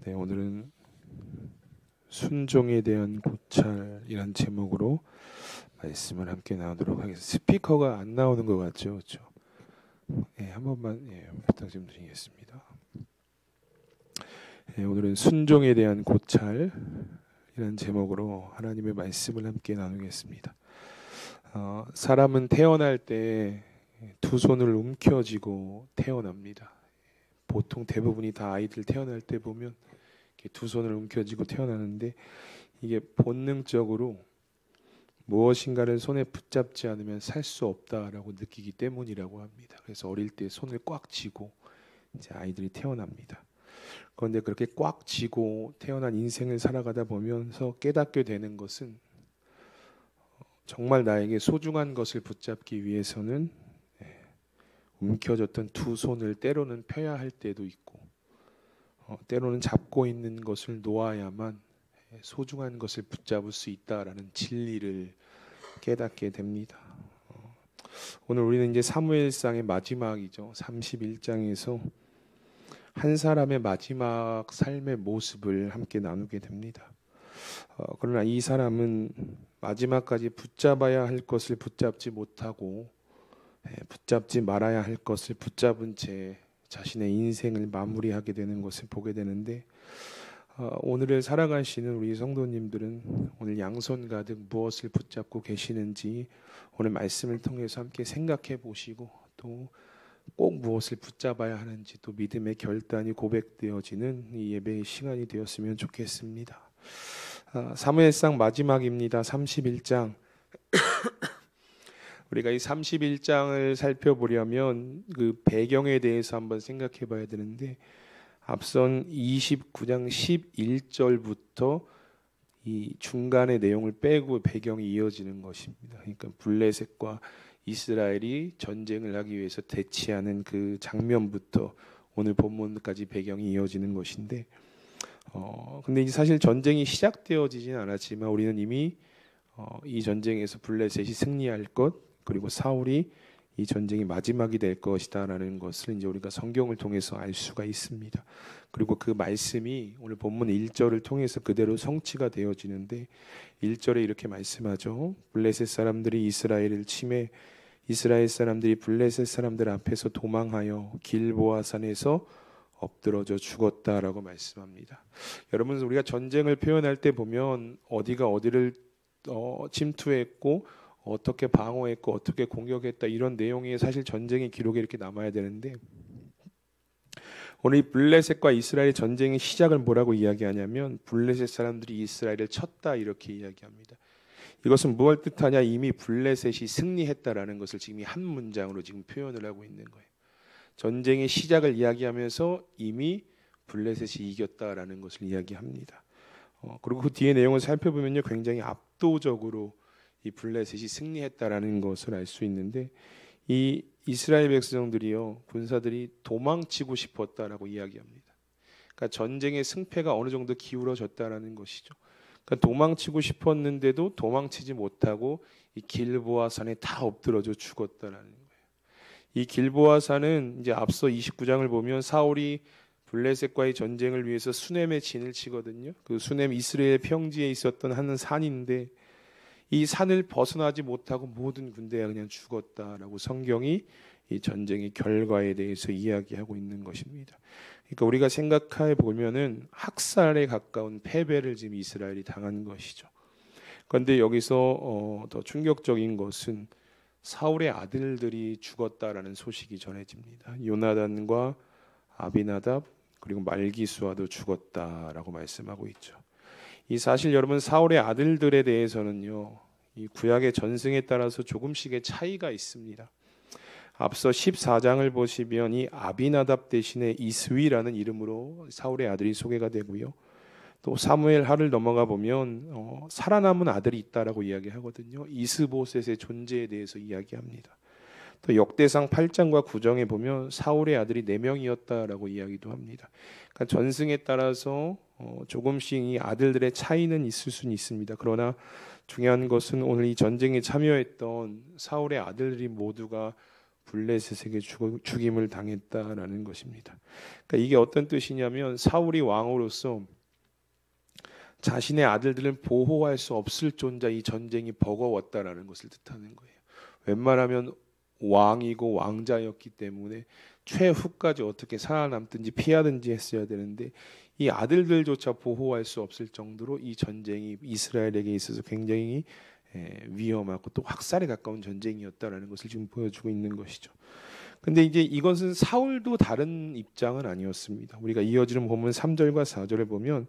네, 오늘은 순종에 대한 고찰이란 제목으로 말씀을 함께 나누도록 하겠습니다. 스피커가 안 나오는 것 같죠, 그렇죠? 네, 한 번만 부탁 좀 드리겠습니다. 네, 오늘은 순종에 대한 고찰이란 제목으로 하나님의 말씀을 함께 나누겠습니다. 사람은 태어날 때 두 손을 움켜쥐고 태어납니다. 보통 대부분이 다 아이들 태어날 때 보면 이렇게 두 손을 움켜쥐고 태어나는데 이게 본능적으로 무엇인가를 손에 붙잡지 않으면 살 수 없다라고 느끼기 때문이라고 합니다. 그래서 어릴 때 손을 꽉 쥐고 이제 아이들이 태어납니다. 그런데 그렇게 꽉 쥐고 태어난 인생을 살아가다 보면서 깨닫게 되는 것은 정말 나에게 소중한 것을 붙잡기 위해서는 움켜졌던 두 손을 때로는 펴야 할 때도 있고 때로는 잡고 있는 것을 놓아야만 소중한 것을 붙잡을 수 있다라는 진리를 깨닫게 됩니다. 오늘 우리는 이제 사무엘상의 마지막이죠. 31장에서 한 사람의 마지막 삶의 모습을 함께 나누게 됩니다. 그러나 이 사람은 마지막까지 붙잡아야 할 것을 붙잡지 못하고 붙잡지 말아야 할 것을 붙잡은 채 자신의 인생을 마무리하게 되는 것을 보게 되는데 오늘을 살아가시는 우리 성도님들은 오늘 양손 가득 무엇을 붙잡고 계시는지 오늘 말씀을 통해서 함께 생각해 보시고 또 꼭 무엇을 붙잡아야 하는지 또 믿음의 결단이 고백되어지는 이 예배의 시간이 되었으면 좋겠습니다. 사무엘상 마지막입니다. 31장. 우리가 이 31장을 살펴보려면 그 배경에 대해서 한번 생각해 봐야 되는데 앞선 29장 11절부터 이 중간의 내용을 빼고 배경이 이어지는 것입니다. 그러니까 블레셋과 이스라엘이 전쟁을 하기 위해서 대치하는 그 장면부터 오늘 본문까지 배경이 이어지는 것인데 근데 사실 전쟁이 시작되어지진 않았지만 우리는 이미 이 전쟁에서 블레셋이 승리할 것 그리고 사울이 이 전쟁이 마지막이 될 것이다라는 것을 이제 우리가 성경을 통해서 알 수가 있습니다. 그리고 그 말씀이 오늘 본문 1절을 통해서 그대로 성취가 되어지는데 1절에 이렇게 말씀하죠. 블레셋 사람들이 이스라엘을 침해 이스라엘 사람들이 블레셋 사람들 앞에서 도망하여 길보아 산에서 엎드러져 죽었다라고 말씀합니다. 여러분 우리가 전쟁을 표현할 때 보면 어디가 어디를 침투했고 어떻게 방어했고 어떻게 공격했다 이런 내용이 사실 전쟁의 기록에 이렇게 남아야 되는데 오늘 이 블레셋과 이스라엘의 전쟁의 시작을 뭐라고 이야기하냐면 블레셋 사람들이 이스라엘을 쳤다 이렇게 이야기합니다. 이것은 무엇을 뜻하냐 이미 블레셋이 승리했다라는 것을 지금 이 한 문장으로 지금 표현을 하고 있는 거예요. 전쟁의 시작을 이야기하면서 이미 블레셋이 이겼다라는 것을 이야기합니다. 그리고 그 뒤에 내용을 살펴보면요 굉장히 압도적으로 이 블레셋이 승리했다라는 것을 알 수 있는데 이 이스라엘 백성들이요 군사들이 도망치고 싶었다라고 이야기합니다. 그러니까 전쟁의 승패가 어느 정도 기울어졌다라는 것이죠. 그러니까 도망치고 싶었는데도 도망치지 못하고 이 길보아 산에 다 엎드러져 죽었다라는 거예요. 이 길보아 산은 이제 앞서 29장을 보면 사울이 블레셋과의 전쟁을 위해서 수넴의 진을 치거든요. 그 수넴 이스라엘 평지에 있었던 한 산인데 이 산을 벗어나지 못하고 모든 군대가 그냥 죽었다라고 성경이 이 전쟁의 결과에 대해서 이야기하고 있는 것입니다. 그러니까 우리가 생각해 보면은 학살에 가까운 패배를 지금 이스라엘이 당한 것이죠. 그런데 여기서 더 충격적인 것은 사울의 아들들이 죽었다라는 소식이 전해집니다. 요나단과 아비나답 그리고 말기수아도 죽었다라고 말씀하고 있죠. 이 사실 여러분 사울의 아들들에 대해서는요 이 구약의 전승에 따라서 조금씩의 차이가 있습니다. 앞서 14장을 보시면 이 아비나답 대신에 이스위라는 이름으로 사울의 아들이 소개가 되고요. 또 사무엘 하를 넘어가 보면 살아남은 아들이 있다라고 이야기하거든요. 이스보셋의 존재에 대해서 이야기합니다. 또 역대상 8장과 9장에 보면 사울의 아들이 4명이었다라고 이야기도 합니다. 그러니까 전승에 따라서 조금씩 이 아들들의 차이는 있을 수는 있습니다. 그러나 중요한 것은 오늘 이 전쟁에 참여했던 사울의 아들들이 모두가 블레셋에게 죽임을 당했다라는 것입니다. 그러니까 이게 어떤 뜻이냐면 사울이 왕으로서 자신의 아들들을 보호할 수 없을 존자 이 전쟁이 버거웠다라는 것을 뜻하는 거예요. 웬만하면 왕이고 왕자였기 때문에 최후까지 어떻게 살아남든지 피하든지 했어야 되는데 이 아들들조차 보호할 수 없을 정도로 이 전쟁이 이스라엘에게 있어서 굉장히 위험하고 또 학살에 가까운 전쟁이었다라는 것을 지금 보여주고 있는 것이죠. 근데 이제 이것은 사울도 다른 입장은 아니었습니다. 우리가 이어지는 본문 3절과 4절을 보면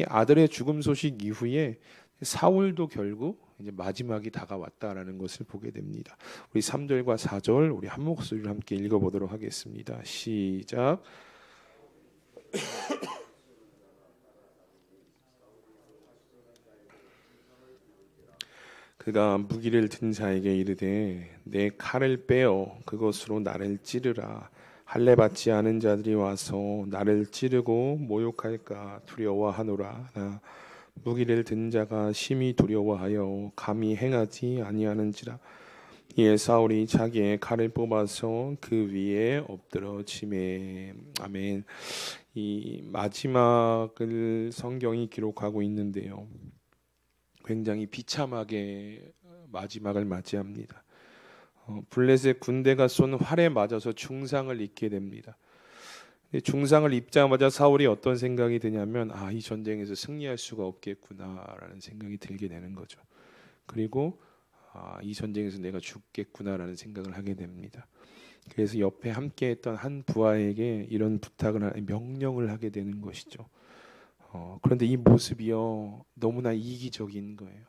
이 아들의 죽음 소식 이후에 사울도 결국 이제 마지막이 다가왔다라는 것을 보게 됩니다. 우리 3절과 4절 우리 한 목소리로 함께 읽어보도록 하겠습니다. 시작. 그가 무기를 든 자에게 이르되 내 칼을 빼어 그것으로 나를 찌르라. 할례 받지 않은 자들이 와서 나를 찌르고 모욕할까 두려워하노라. 나 무기를 든 자가 심히 두려워하여 감히 행하지 아니하는지라. 이에 사울이 자기의 칼을 뽑아서 그 위에 엎드러지매. 아멘. 이 마지막을 성경이 기록하고 있는데요. 굉장히 비참하게 마지막을 맞이합니다. 블레셋 군대가 쏜 활에 맞아서 중상을 입게 됩니다. 중상을 입자마자 사울이 어떤 생각이 드냐면 이 전쟁에서 승리할 수가 없겠구나라는 생각이 들게 되는 거죠. 그리고 이 전쟁에서 내가 죽겠구나라는 생각을 하게 됩니다. 그래서 옆에 함께했던 한 부하에게 이런 부탁을 명령을 하게 되는 것이죠. 그런데 이 모습이요 너무나 이기적인 거예요.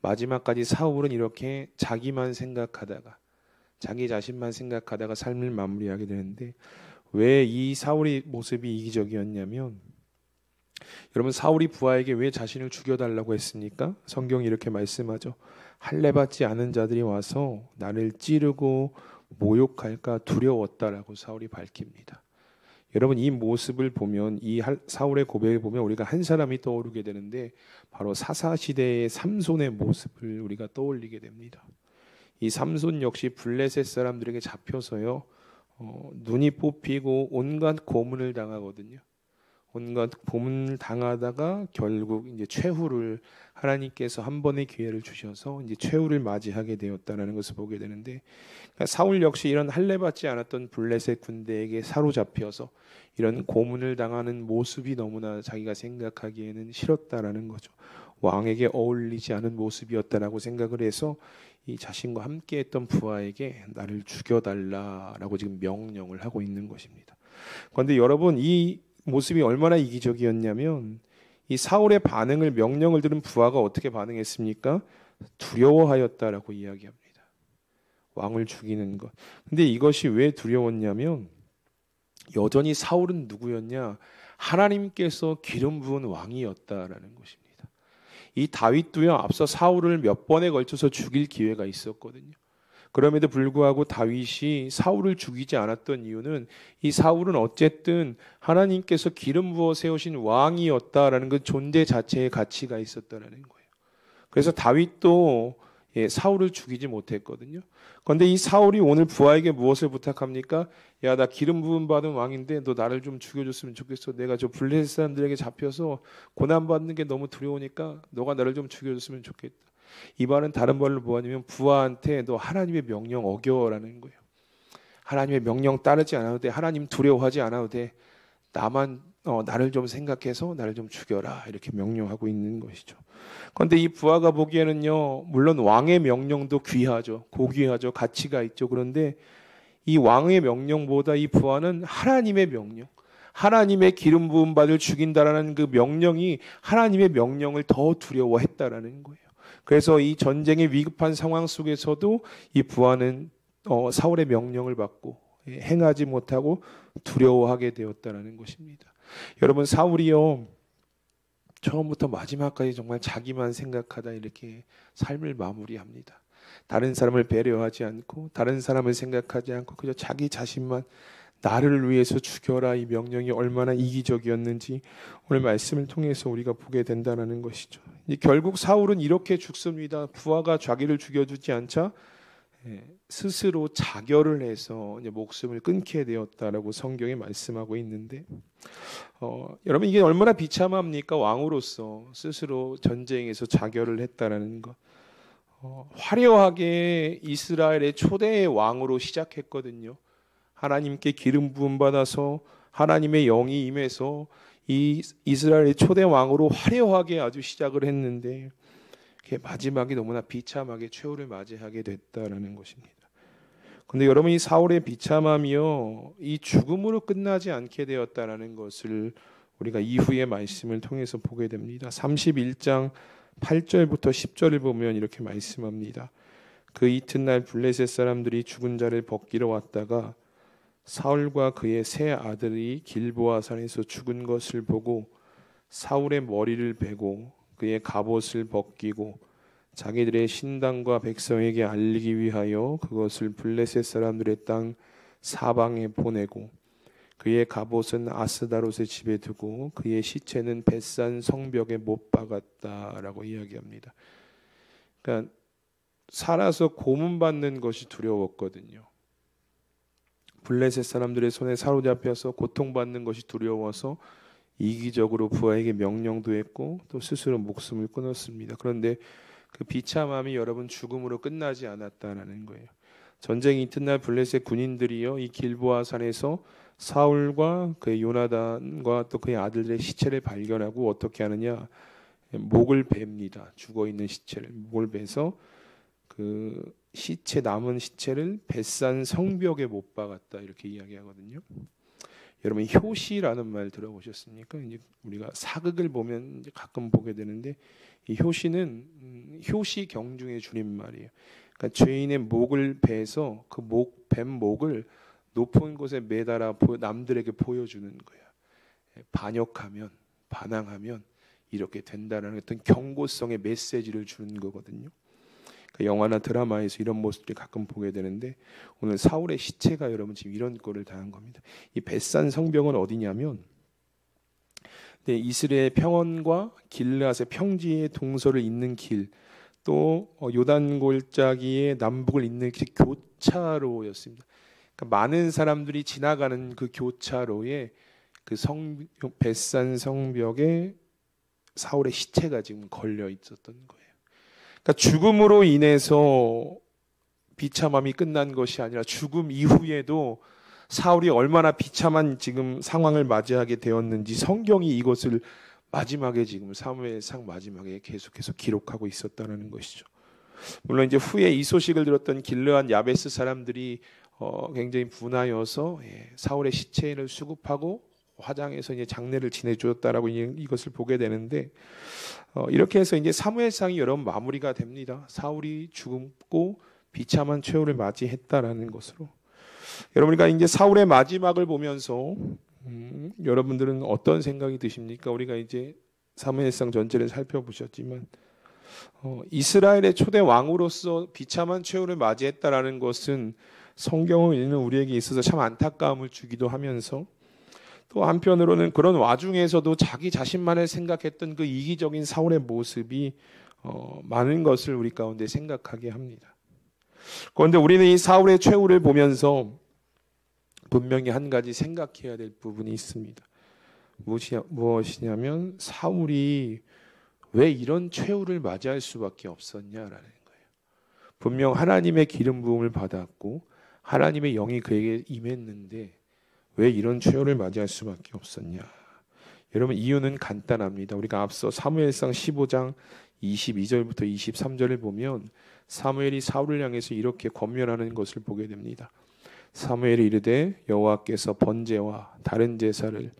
마지막까지 사울은 이렇게 자기만 생각하다가 자기 자신만 생각하다가 삶을 마무리하게 되는데 왜 이 사울의 모습이 이기적이었냐면 여러분 사울이 부하에게 왜 자신을 죽여달라고 했습니까? 성경이 이렇게 말씀하죠. 할례 받지 않은 자들이 와서 나를 찌르고 모욕할까 두려웠다라고 사울이 밝힙니다. 여러분 이 모습을 보면 이 사울의 고백을 보면 우리가 한 사람이 떠오르게 되는데 바로 사사시대의 삼손의 모습을 우리가 떠올리게 됩니다. 이 삼손 역시 블레셋 사람들에게 잡혀서요 눈이 뽑히고 온갖 고문을 당하거든요. 온갖 고문을 당하다가 결국 이제 최후를 하나님께서 한 번의 기회를 주셔서 이제 최후를 맞이하게 되었다는 것을 보게 되는데 그러니까 사울 역시 이런 할례 받지 않았던 블레셋 군대에게 사로잡혀서 이런 고문을 당하는 모습이 너무나 자기가 생각하기에는 싫었다라는 거죠. 왕에게 어울리지 않은 모습이었다라고 생각을 해서 이 자신과 함께했던 부하에게 나를 죽여달라라고 지금 명령을 하고 있는 것입니다. 그런데 여러분 이 모습이 얼마나 이기적이었냐면 이 사울의 반응을 명령을 들은 부하가 어떻게 반응했습니까? 두려워하였다라고 이야기합니다. 왕을 죽이는 것. 근데 이것이 왜 두려웠냐면 여전히 사울은 누구였냐? 하나님께서 기름 부은 왕이었다라는 것입니다. 이 다윗도요 앞서 사울을 몇 번에 걸쳐서 죽일 기회가 있었거든요. 그럼에도 불구하고 다윗이 사울을 죽이지 않았던 이유는 이 사울은 어쨌든 하나님께서 기름 부어 세우신 왕이었다라는 그 존재 자체의 가치가 있었다라는 거예요. 그래서 다윗도 사울을 죽이지 못했거든요. 그런데 이 사울이 오늘 부하에게 무엇을 부탁합니까? 야, 나 기름 부음 받은 왕인데 너 나를 좀 죽여줬으면 좋겠어. 내가 저 블레셋 사람들에게 잡혀서 고난받는 게 너무 두려우니까 너가 나를 좀 죽여줬으면 좋겠다. 이 말은 다른 말로 뭐냐면 부하한테 너 하나님의 명령 어겨라는 거예요. 하나님의 명령 따르지 않아도 돼. 하나님 두려워하지 않아도 돼. 나만 나를 좀 생각해서 나를 좀 죽여라 이렇게 명령하고 있는 것이죠. 그런데 이 부하가 보기에는요 물론 왕의 명령도 귀하죠. 고귀하죠. 가치가 있죠. 그런데 이 왕의 명령보다 이 부하는 하나님의 명령, 하나님의 기름 부음 받을 죽인다라는 그 명령이 하나님의 명령을 더 두려워했다라는 거예요. 그래서 이 전쟁의 위급한 상황 속에서도 이 부하는 사울의 명령을 받고 행하지 못하고 두려워하게 되었다는 것입니다. 여러분 사울이요 처음부터 마지막까지 정말 자기만 생각하다 이렇게 삶을 마무리합니다. 다른 사람을 배려하지 않고 다른 사람을 생각하지 않고 그저 자기 자신만 나를 위해서 죽여라 이 명령이 얼마나 이기적이었는지 오늘 말씀을 통해서 우리가 보게 된다는 것이죠. 결국 사울은 이렇게 죽습니다. 부하가 자기를 죽여주지 않자 스스로 자결을 해서 이제 목숨을 끊게 되었다라고 성경에 말씀하고 있는데, 여러분 이게 얼마나 비참합니까? 왕으로서 스스로 전쟁에서 자결을 했다라는 것. 화려하게 이스라엘의 초대 왕으로 시작했거든요. 하나님께 기름 부음 받아서 하나님의 영이 임해서 이 이스라엘의 초대 왕으로 화려하게 아주 시작을 했는데, 마지막에 너무나 비참하게 최후를 맞이하게 됐다라는 것입니다. 근데 여러분, 이 사울의 비참함이요, 이 죽음으로 끝나지 않게 되었다라는 것을 우리가 이후의 말씀을 통해서 보게 됩니다. 31장 8절부터 10절을 보면 이렇게 말씀합니다. 그 이튿날 블레셋 사람들이 죽은 자를 벗기러 왔다가 사울과 그의 세 아들이 길보아 산에서 죽은 것을 보고 사울의 머리를 베고 그의 갑옷을 벗기고 자기들의 신당과 백성에게 알리기 위하여 그것을 블레셋 사람들의 땅 사방에 보내고 그의 갑옷은 아스다롯의 집에 두고 그의 시체는 벳산 성벽에 못 박았다라고 이야기합니다. 그러니까 살아서 고문받는 것이 두려웠거든요. 블레셋 사람들의 손에 사로잡혀서 고통받는 것이 두려워서 이기적으로 부하에게 명령도 했고 또 스스로 목숨을 끊었습니다. 그런데 그 비참함이 여러분 죽음으로 끝나지 않았다는 거예요. 전쟁 이튿날 블레셋 군인들이요, 이 길보아 산에서 사울과 그의 요나단과 또 그의 아들들의 시체를 발견하고 어떻게 하느냐, 목을 베입니다. 죽어 있는 시체를 목을 베서 그 시체, 남은 시체를 벳산 성벽에 못 박았다, 이렇게 이야기하거든요. 여러분, 효시라는 말 들어보셨습니까? 이제 우리가 사극을 보면 이제 가끔 보게 되는데, 이 효시는 효시 경중의 줄임말이에요. 그러니까 죄인의 목을 베서 그 뱀 목을 높은 곳에 매달아 남들에게 보여주는 거야. 반역하면, 반항하면 이렇게 된다는 어떤 경고성의 메시지를 주는 거거든요. 영화나 드라마에서 이런 모습들이 가끔 보게 되는데, 오늘 사울의 시체가 여러분 지금 이런 꼴을 당한 겁니다. 이 벳산 성벽은 어디냐면, 이스라엘 평원과 길르앗의 평지의 동서를 잇는 길, 또 요단 골짜기의 남북을 잇는 길, 교차로였습니다. 그러니까 많은 사람들이 지나가는 그 교차로에 그 벳산 성벽에 사울의 시체가 지금 걸려 있었던 거예요. 그러니까 죽음으로 인해서 비참함이 끝난 것이 아니라 죽음 이후에도 사울이 얼마나 비참한 지금 상황을 맞이하게 되었는지 성경이 이것을 마지막에 지금 사무엘상 마지막에 계속해서 기록하고 있었다는 것이죠. 물론 이제 후에 이 소식을 들었던 길르앗 야베스 사람들이 굉장히 분하여서 사울의 시체를 수급하고 화장해서 이제 장례를 지내주었다라고 이것을 보게 되는데, 이렇게 해서 이제 사무엘상이 여러분 마무리가 됩니다. 사울이 죽고 비참한 최후를 맞이했다라는 것으로. 여러분과 이제 사울의 마지막을 보면서 여러분들은 어떤 생각이 드십니까? 우리가 이제 사무엘상 전체를 살펴보셨지만 이스라엘의 초대 왕으로서 비참한 최후를 맞이했다라는 것은 성경을 읽는 우리에게 있어서 참 안타까움을 주기도 하면서, 또 한편으로는 그런 와중에서도 자기 자신만을 생각했던 그 이기적인 사울의 모습이 많은 것을 우리 가운데 생각하게 합니다. 그런데 우리는 이 사울의 최후를 보면서 분명히 한 가지 생각해야 될 부분이 있습니다. 무엇이냐면 사울이 왜 이런 최후를 맞이할 수밖에 없었냐라는 거예요. 분명 하나님의 기름 부음을 받았고 하나님의 영이 그에게 임했는데 왜 이런 최후를 맞이할 수밖에 없었냐? 여러분, 이유는 간단합니다. 우리가 앞서 사무엘상 15장 22절부터 23절을 보면 사무엘이 사울을 향해서 이렇게 권면하는 것을 보게 됩니다. 사무엘이 이르되 여호와께서 번제와 다른 제사를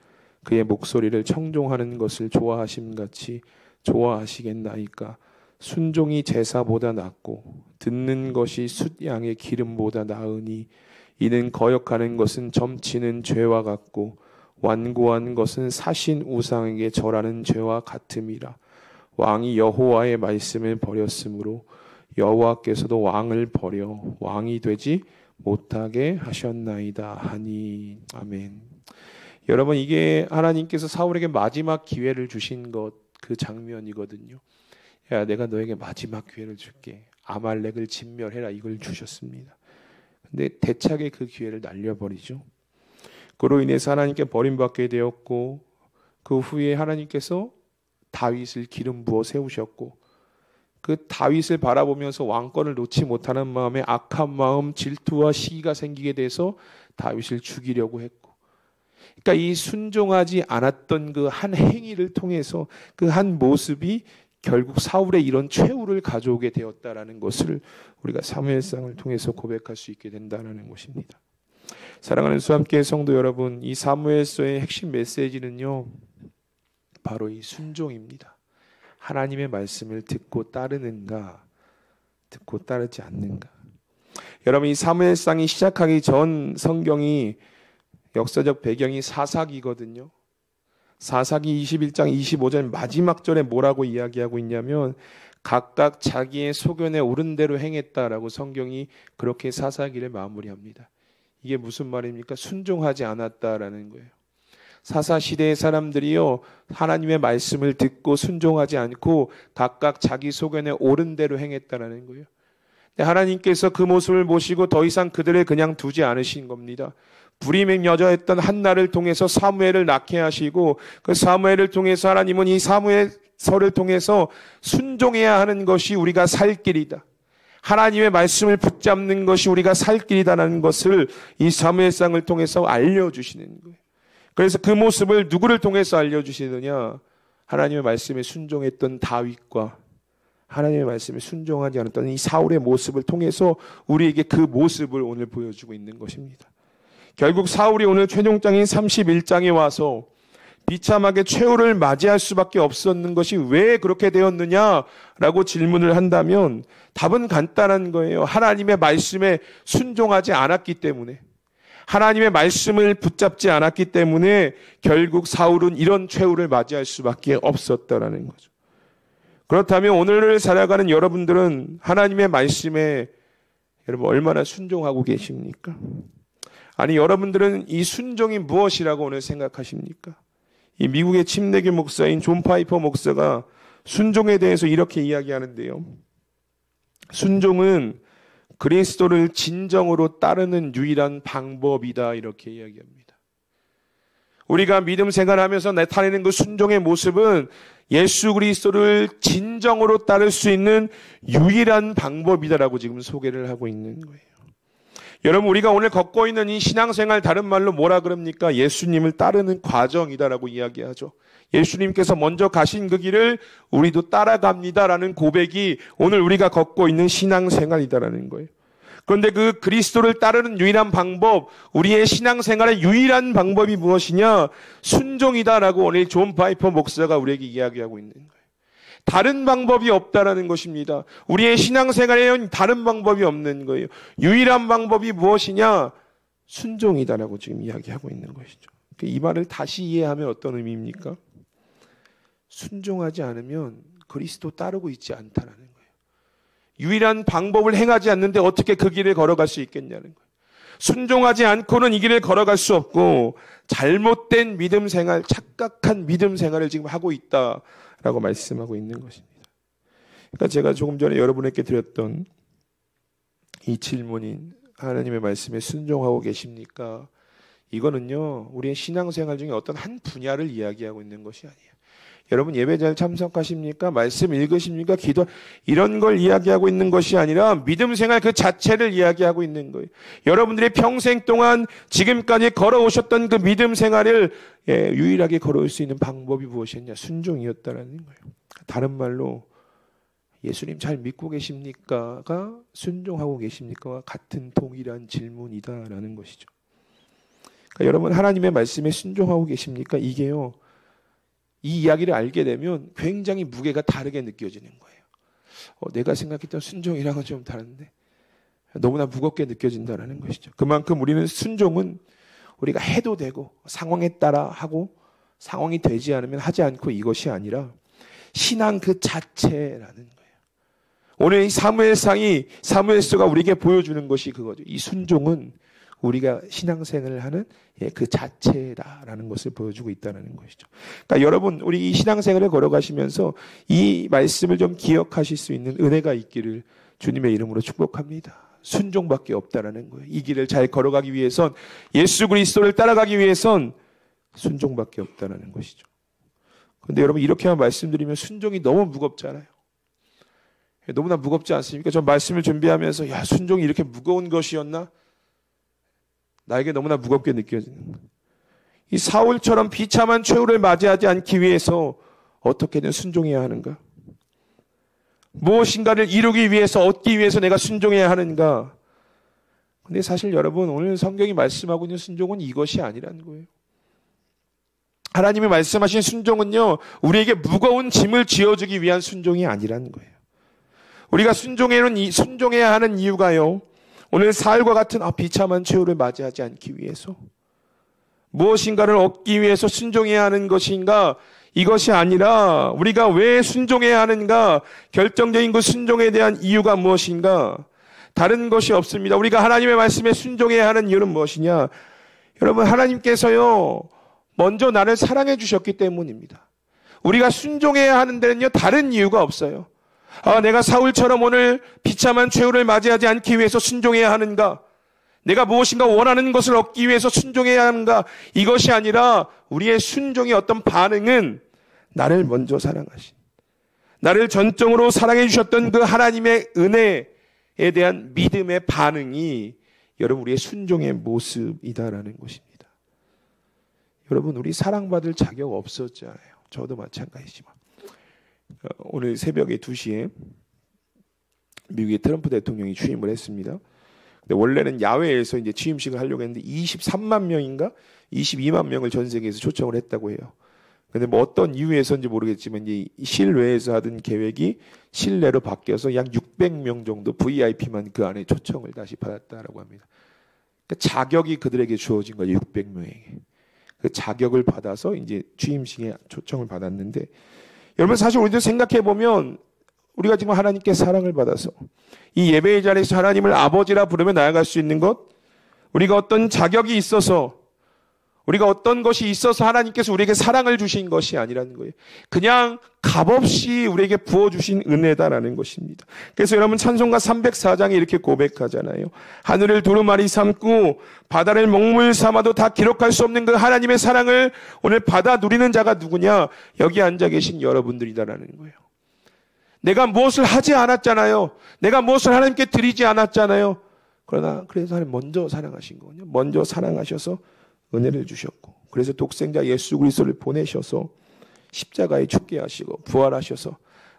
그의 목소리를 청종하는 것을 좋아하심같이 좋아하시겠나이까? 순종이 제사보다 낫고 듣는 것이 숫양의 기름보다 나으니 이는 거역하는 것은 점치는 죄와 같고 완고한 것은 사신 우상에게 절하는 죄와 같음이라. 왕이 여호와의 말씀을 버렸으므로 여호와께서도 왕을 버려 왕이 되지 못하게 하셨나이다 하니. 아멘. 여러분, 이게 하나님께서 사울에게 마지막 기회를 주신 것, 그 장면이거든요. 야, 내가 너에게 마지막 기회를 줄게. 아말렉을 진멸해라 이걸 주셨습니다. 근데 대차게 그 기회를 날려버리죠. 그로 인해서 하나님께 버림받게 되었고 그 후에 하나님께서 다윗을 기름 부어 세우셨고 그 다윗을 바라보면서 왕권을 놓지 못하는 마음에 악한 마음, 질투와 시기가 생기게 돼서 다윗을 죽이려고 했고, 그러니까 이 순종하지 않았던 그 한 행위를 통해서 그 한 모습이 결국 사울의 이런 최후를 가져오게 되었다라는 것을 우리가 사무엘상을 통해서 고백할 수 있게 된다는 것입니다. 사랑하는 수함교회 성도 여러분, 이 사무엘서의 핵심 메시지는요, 바로 이 순종입니다. 하나님의 말씀을 듣고 따르는가, 듣고 따르지 않는가. 여러분, 이 사무엘상이 시작하기 전 성경이 역사적 배경이 사사기거든요. 사사기 21장 25절 마지막 절에 뭐라고 이야기하고 있냐면 각각 자기의 소견에 옳은 대로 행했다라고 성경이 그렇게 사사기를 마무리합니다. 이게 무슨 말입니까? 순종하지 않았다라는 거예요. 사사시대의 사람들이요, 하나님의 말씀을 듣고 순종하지 않고 각각 자기 소견에 옳은 대로 행했다라는 거예요. 근데 하나님께서 그 모습을 보시고 더 이상 그들을 그냥 두지 않으신 겁니다. 불임의 여자였던 한나를 통해서 사무엘을 낳게 하시고 그 사무엘을 통해서 하나님은 이 사무엘서를 통해서 순종해야 하는 것이 우리가 살 길이다. 하나님의 말씀을 붙잡는 것이 우리가 살 길이다라는 것을 이 사무엘상을 통해서 알려주시는 거예요. 그래서 그 모습을 누구를 통해서 알려주시느냐? 하나님의 말씀에 순종했던 다윗과 하나님의 말씀에 순종하지 않았던 이 사울의 모습을 통해서 우리에게 그 모습을 오늘 보여주고 있는 것입니다. 결국 사울이 오늘 최종장인 31장에 와서 비참하게 최후를 맞이할 수밖에 없었는 것이 왜 그렇게 되었느냐라고 질문을 한다면 답은 간단한 거예요. 하나님의 말씀에 순종하지 않았기 때문에, 하나님의 말씀을 붙잡지 않았기 때문에 결국 사울은 이런 최후를 맞이할 수밖에 없었다라는 거죠. 그렇다면 오늘을 살아가는 여러분들은 하나님의 말씀에 여러분 얼마나 순종하고 계십니까? 아니, 여러분들은 이 순종이 무엇이라고 오늘 생각하십니까? 이 미국의 침례교 목사인 존 파이퍼 목사가 순종에 대해서 이렇게 이야기하는데요. 순종은 그리스도를 진정으로 따르는 유일한 방법이다, 이렇게 이야기합니다. 우리가 믿음 생활하면서 나타내는 그 순종의 모습은 예수 그리스도를 진정으로 따를 수 있는 유일한 방법이다라고 지금 소개를 하고 있는 거예요. 여러분, 우리가 오늘 걷고 있는 이 신앙생활, 다른 말로 뭐라 그럽니까? 예수님을 따르는 과정이다라고 이야기하죠. 예수님께서 먼저 가신 그 길을 우리도 따라갑니다라는 고백이 오늘 우리가 걷고 있는 신앙생활이다라는 거예요. 그런데 그 그리스도를 따르는 유일한 방법, 우리의 신앙생활의 유일한 방법이 무엇이냐? 순종이다라고 오늘 존 파이퍼 목사가 우리에게 이야기하고 있는 거예요. 다른 방법이 없다라는 것입니다. 우리의 신앙생활에는 다른 방법이 없는 거예요. 유일한 방법이 무엇이냐? 순종이다라고 지금 이야기하고 있는 것이죠. 이 말을 다시 이해하면 어떤 의미입니까? 순종하지 않으면 그리스도 따르고 있지 않다라는 거예요. 유일한 방법을 행하지 않는데 어떻게 그 길을 걸어갈 수 있겠냐는 거예요. 순종하지 않고는 이 길을 걸어갈 수 없고 잘못된 믿음 생활, 착각한 믿음 생활을 지금 하고 있다라고 말씀하고 있는 것입니다. 그러니까 제가 조금 전에 여러분에게 드렸던 이 질문인 하나님의 말씀에 순종하고 계십니까? 이거는요, 우리의 신앙생활 중에 어떤 한 분야를 이야기하고 있는 것이 아니에요. 여러분, 예배 잘 참석하십니까? 말씀 읽으십니까? 기도, 이런 걸 이야기하고 있는 것이 아니라 믿음 생활 그 자체를 이야기하고 있는 거예요. 여러분들이 평생 동안 지금까지 걸어오셨던 그 믿음 생활을 유일하게 걸어올 수 있는 방법이 무엇이었냐? 순종이었다라는 거예요. 다른 말로 예수님 잘 믿고 계십니까?가 순종하고 계십니까?와 같은 동일한 질문이다라는 것이죠. 그러니까 여러분, 하나님의 말씀에 순종하고 계십니까? 이게요, 이 이야기를 알게 되면 굉장히 무게가 다르게 느껴지는 거예요. 내가 생각했던 순종이랑은 좀 다른데 너무나 무겁게 느껴진다는 것이죠. 그만큼 우리는 순종은 우리가 해도 되고 상황에 따라 하고 상황이 되지 않으면 하지 않고 이것이 아니라 신앙 그 자체라는 거예요. 오늘 이 사무엘서가 우리에게 보여주는 것이 그거죠. 이 순종은 우리가 신앙생활을 하는 그 자체다라는 것을 보여주고 있다는 것이죠. 그러니까 여러분, 우리 이 신앙생활을 걸어가시면서 이 말씀을 좀 기억하실 수 있는 은혜가 있기를 주님의 이름으로 축복합니다. 순종밖에 없다라는 거예요. 이 길을 잘 걸어가기 위해선, 예수 그리스도를 따라가기 위해선 순종밖에 없다라는 것이죠. 그런데 여러분, 이렇게만 말씀드리면 순종이 너무 무겁잖아요. 너무나 무겁지 않습니까? 저 말씀을 준비하면서 야, 순종이 이렇게 무거운 것이었나? 나에게 너무나 무겁게 느껴지는 거예요. 이 사울처럼 비참한 최후를 맞이하지 않기 위해서 어떻게든 순종해야 하는가? 무엇인가를 이루기 위해서, 얻기 위해서 내가 순종해야 하는가? 근데 사실 여러분, 오늘 성경이 말씀하고 있는 순종은 이것이 아니라는 거예요. 하나님이 말씀하신 순종은요, 우리에게 무거운 짐을 지어주기 위한 순종이 아니라는 거예요. 우리가 순종해야 하는 이유가요, 오늘 사울과 같은 비참한 최후를 맞이하지 않기 위해서, 무엇인가를 얻기 위해서 순종해야 하는 것인가? 이것이 아니라 우리가 왜 순종해야 하는가? 결정적인 그 순종에 대한 이유가 무엇인가? 다른 것이 없습니다. 우리가 하나님의 말씀에 순종해야 하는 이유는 무엇이냐? 여러분, 하나님께서요, 먼저 나를 사랑해 주셨기 때문입니다. 우리가 순종해야 하는 데는요, 다른 이유가 없어요. 내가 사울처럼 오늘 비참한 최후를 맞이하지 않기 위해서 순종해야 하는가? 내가 무엇인가 원하는 것을 얻기 위해서 순종해야 하는가? 이것이 아니라 우리의 순종의 어떤 반응은 나를 먼저 사랑하신, 나를 전적으로 사랑해 주셨던 그 하나님의 은혜에 대한 믿음의 반응이 여러분 우리의 순종의 모습이다라는 것입니다. 여러분, 우리 사랑받을 자격 없었잖아요. 저도 마찬가지지만. 오늘 새벽에 2시에 미국의 트럼프 대통령이 취임을 했습니다. 근데 원래는 야외에서 이제 취임식을 하려고 했는데 23만 명인가 22만 명을 전 세계에서 초청을 했다고 해요. 근데 뭐 어떤 이유에서인지 모르겠지만 이 실외에서 하던 계획이 실내로 바뀌어서 약 600명 정도 VIP만 그 안에 초청을 다시 받았다라고 합니다. 그러니까 자격이 그들에게 주어진 거예요. 600명에게. 그 자격을 받아서 이제 취임식에 초청을 받았는데, 여러분 사실 우리도 생각해 보면 우리가 지금 하나님께 사랑을 받아서 이 예배의 자리에서 하나님을 아버지라 부르며 나아갈 수 있는 것, 우리가 어떤 자격이 있어서, 우리가 어떤 것이 있어서 하나님께서 우리에게 사랑을 주신 것이 아니라는 거예요. 그냥 값없이 우리에게 부어주신 은혜다라는 것입니다. 그래서 여러분 찬송가 304장에 이렇게 고백하잖아요. 하늘을 두루마리 삼고 바다를 먹물 삼아도 다 기록할 수 없는 그 하나님의 사랑을 오늘 받아 누리는 자가 누구냐? 여기 앉아 계신 여러분들이다라는 거예요. 내가 무엇을 하지 않았잖아요. 내가 무엇을 하나님께 드리지 않았잖아요. 그래서 하나님 먼저 사랑하신 거군요. 먼저 사랑하셔서 은혜를 주셨고, 그래서 독생자 예수 그리스도를 보내셔서 십자가에 죽게 하시고 부활하셔서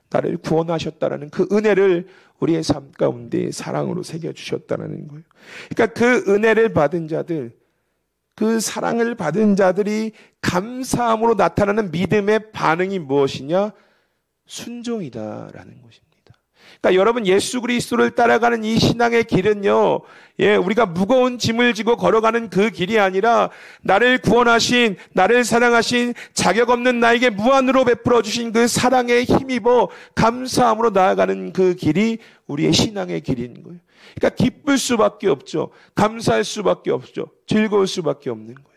나를 구원하셨다라는 그 은혜를 우리의 삶 가운데 사랑으로 새겨주셨다는 거예요. 그러니까 그 은혜를 받은 자들, 그 사랑을 받은 자들이 감사함으로 나타나는 믿음의 반응이 무엇이냐? 순종이다라는 것입니다. 그러니까 여러분, 예수 그리스도를 따라가는 이 신앙의 길은요, 우리가 무거운 짐을 지고 걸어가는 그 길이 아니라 나를 구원하신, 나를 사랑하신, 자격 없는 나에게 무한으로 베풀어 주신 그 사랑에 힘입어 감사함으로 나아가는 그 길이 우리의 신앙의 길인 거예요. 그러니까 기쁠 수밖에 없죠. 감사할 수밖에 없죠. 즐거울 수밖에 없는 거예요.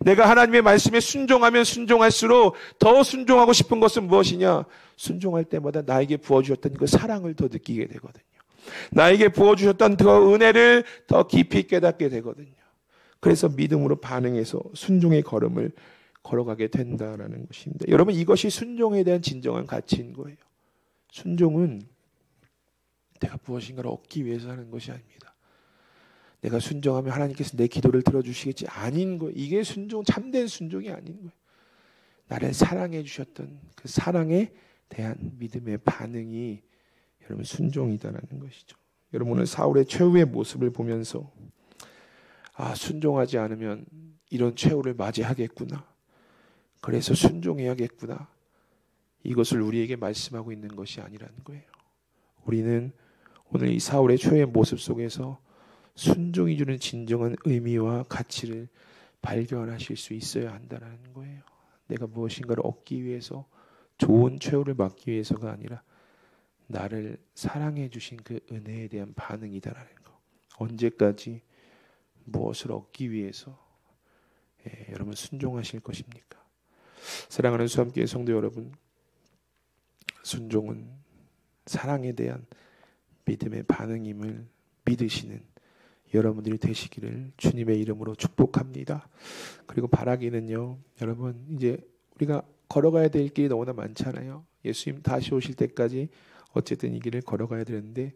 내가 하나님의 말씀에 순종하면 순종할수록 더 순종하고 싶은 것은 무엇이냐? 순종할 때마다 나에게 부어주셨던 그 사랑을 더 느끼게 되거든요. 나에게 부어주셨던 그 은혜를 더 깊이 깨닫게 되거든요. 그래서 믿음으로 반응해서 순종의 걸음을 걸어가게 된다라는 것입니다. 여러분, 이것이 순종에 대한 진정한 가치인 거예요. 순종은 내가 무엇인가를 얻기 위해서 하는 것이 아닙니다. 내가 순종하면 하나님께서 내 기도를 들어주시겠지, 아닌 거예요. 이게 순종, 참된 순종이 아닌 거예요. 나를 사랑해 주셨던 그 사랑에 대한 믿음의 반응이 여러분 순종이다라는 것이죠. 여러분, 오늘 사울의 최후의 모습을 보면서 순종하지 않으면 이런 최후를 맞이하겠구나, 그래서 순종해야겠구나, 이것을 우리에게 말씀하고 있는 것이 아니라는 거예요. 우리는 오늘 이 사울의 최후의 모습 속에서 순종이 주는 진정한 의미와 가치를 발견하실 수 있어야 한다는 거예요. 내가 무엇인가를 얻기 위해서, 좋은 최후를 맞기 위해서가 아니라 나를 사랑해 주신 그 은혜에 대한 반응이다라는 거. 언제까지 무엇을 얻기 위해서 여러분 순종하실 것입니까? 사랑하는 수함교회 성도 여러분, 순종은 사랑에 대한 믿음의 반응임을 믿으시는 여러분들이 되시기를 주님의 이름으로 축복합니다. 그리고 바라기는요, 여러분 이제 우리가 걸어가야 될 길이 너무나 많잖아요. 예수님 다시 오실 때까지 어쨌든 이 길을 걸어가야 되는데,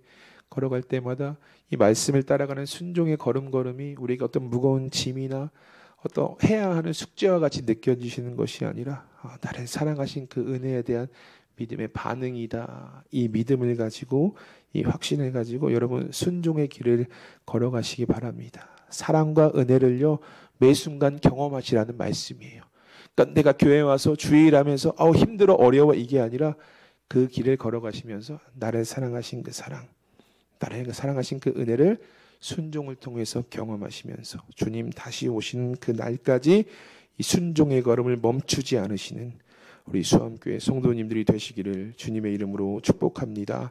걸어갈 때마다 이 말씀을 따라가는 순종의 걸음걸음이 우리가 어떤 무거운 짐이나 어떤 해야 하는 숙제와 같이 느껴지시는 것이 아니라 나를 사랑하신 그 은혜에 대한 믿음의 반응이다. 이 믿음을 가지고, 이 확신을 가지고 여러분 순종의 길을 걸어가시기 바랍니다. 사랑과 은혜를요, 매 순간 경험하시라는 말씀이에요. 그러니까 내가 교회에 와서 주일하면서 힘들어 어려워 이게 아니라 그 길을 걸어가시면서 나를 사랑하신 그 사랑, 나를 사랑하신 그 은혜를 순종을 통해서 경험하시면서 주님 다시 오시는 그 날까지 이 순종의 걸음을 멈추지 않으시는 우리 수암교회 성도님들이 되시기를 주님의 이름으로 축복합니다.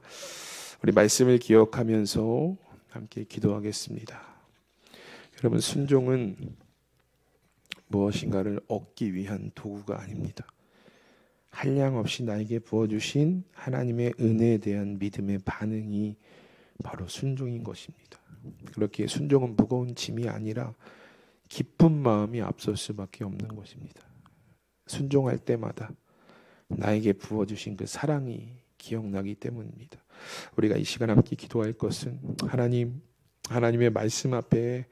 우리 말씀을 기억하면서 함께 기도하겠습니다. 여러분, 순종은 무엇인가를 얻기 위한 도구가 아닙니다. 한량없이 나에게 부어주신 하나님의 은혜에 대한 믿음의 반응이 바로 순종인 것입니다. 그렇게 순종은 무거운 짐이 아니라 기쁜 마음이 앞설 수밖에 없는 것입니다. 순종할 때마다 나에게 부어주신 그 사랑이 기억나기 때문입니다. 우리가 이 시간 함께 기도할 것은 하나님의 말씀 앞에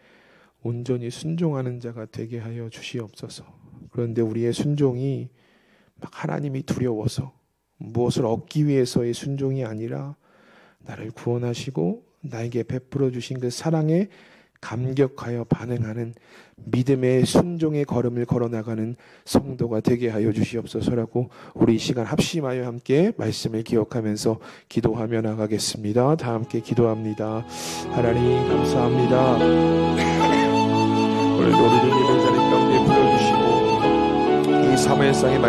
온전히 순종하는 자가 되게 하여 주시옵소서. 그런데 우리의 순종이 막 하나님이 두려워서 무엇을 얻기 위해서의 순종이 아니라 나를 구원하시고 나에게 베풀어 주신 그 사랑에 감격하여 반응하는 믿음의 순종의 걸음을 걸어나가는 성도가 되게 하여 주시옵소서라고 우리 이 시간 합심하여 함께 말씀을 기억하면서 기도하며 나가겠습니다. 다 함께 기도합니다. 하나님 감사합니다. 오늘도 우리 주님의 자리 가운데 불러주시고 이 사무엘상의